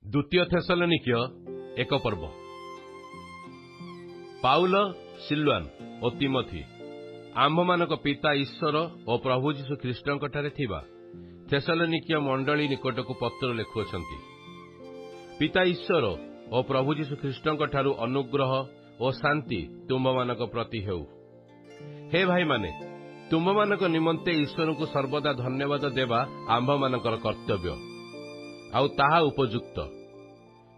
द्वितीय थेसलोनिक्य एक पर्व। पाउल, सिलवान और तिमोथी आम्भमानक पिता ईश्वर और प्रभु यीशु ख्रीष्टंकଠାରେ थिबा थेसलोनिक्य मंडली निकटकु पत्र लेखुअछंती। पिता ईश्वर और प्रभु यीशु ख्रीष्टंकଠାରୁ अनुग्रह और शांति तुममानक प्रति हेउ। हे भाई माने, तुममानक निमंते ईश्वर को सर्वदा धन्यवाद देवा आम्भमानकर कर्तव्य आउ ताहा उपयुक्त,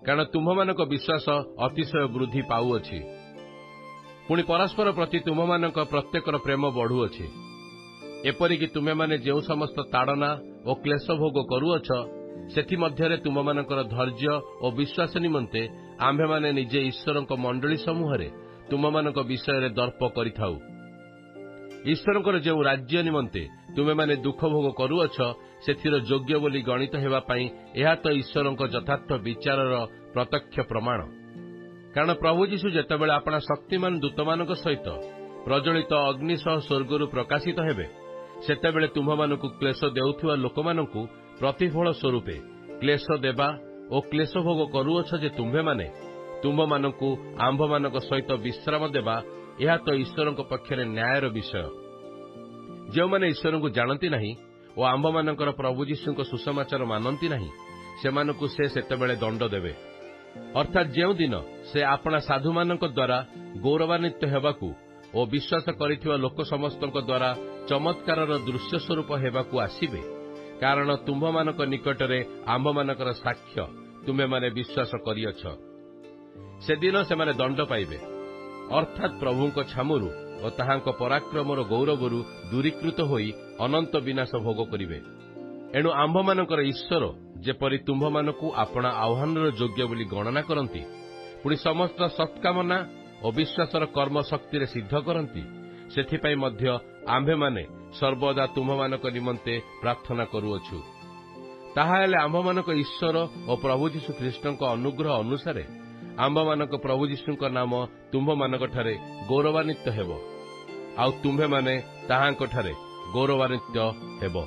कारण तुममानक विश्वास अतिशय वृद्धि पाउअछि। पुणी परस्पर प्रति तुममानक प्रत्येकर प्रेम बढ़ुअछि, एपरिकी तुमे माने जेउ समस्त ताड़ना और क्लेश भोग करुअछ, सेथि मध्यरे तुममानकर धैर्य और विश्वास निमंते आम्भे माने निजे ईश्वरक मंडली समूहरे तुममानक विषय दर्प करिथाउ। ईश्वरकर जेउ राज्य निमंते तुमे माने दुख भोग करुअछ, सेथिर योग्य बोली गणित हेबा पई एहा तो ईश्वरक यथार्थ विचारर प्रत्यक्ष प्रमाण। कारण प्रभु यीशु जेतेबेले आपणा शक्तिमान दूतमानक सहित प्रज्वलित अग्नि सह स्वर्गरु प्रकाशित हेबे, सेतेबेले तुममानकु क्लेश देउथिबा लोकमानकु प्रतिफल स्वरूपे क्लेश देबा और क्लेश भोग करुअछ जे तुम्भे माने तुममानकु आम्भमानक सहित विश्राम देबा यह तो ईश्वरक पक्षरे न्यायर विषय। जो माने ईश्वर को जानती नहीं और आम्भमानकर प्रभु यीशुक सुसमाचार मानती नहीं, सेमानकु से सेतेबेले दंड देवे। अर्थात जेउ दिन से आपणा साधुमानक द्वारा गौरवान्वित हेबाकू और विश्वास करिथिबा लोक समस्तक द्वारा चमत्कारर दृश्य स्वरूप हेबाकू आसीबे, कारण तुम्भमानक निकटरे आम्भमानकर साक्ष्य तुमे माने विश्वास करिअछ। से दिन से माने दंड पाइबे, अर्थात प्रभुंक छामुरु और ताहांक पराक्रमर गौरवरु दूरीकृत होई अनंत विनाश भोग करिवे। एणु आम्भमानकर ईश्वर जेपरि तुम्भमानकु आपणा आह्वानर योग्य बोली गणना करंती, पुणी समस्त सत्कामना और विश्वासर कर्म शक्ति सिद्ध करंती, सेथिपाई मध्य आम्भेमाने सर्वदा तुम्भमानक निमंते प्रार्थना करुअछु। ताहा हेले आम्भमानक ईश्वर और प्रभु यीशु ख्रीष्टंक अनुग्रह अनुसारे आम्भमानक प्रभु यीशुंक नाम तुम्भमानक ठारे गौरवान्वित हेबो, आउ तुम्भे माने ताहांक ठारे गौरवान्वित हेबो।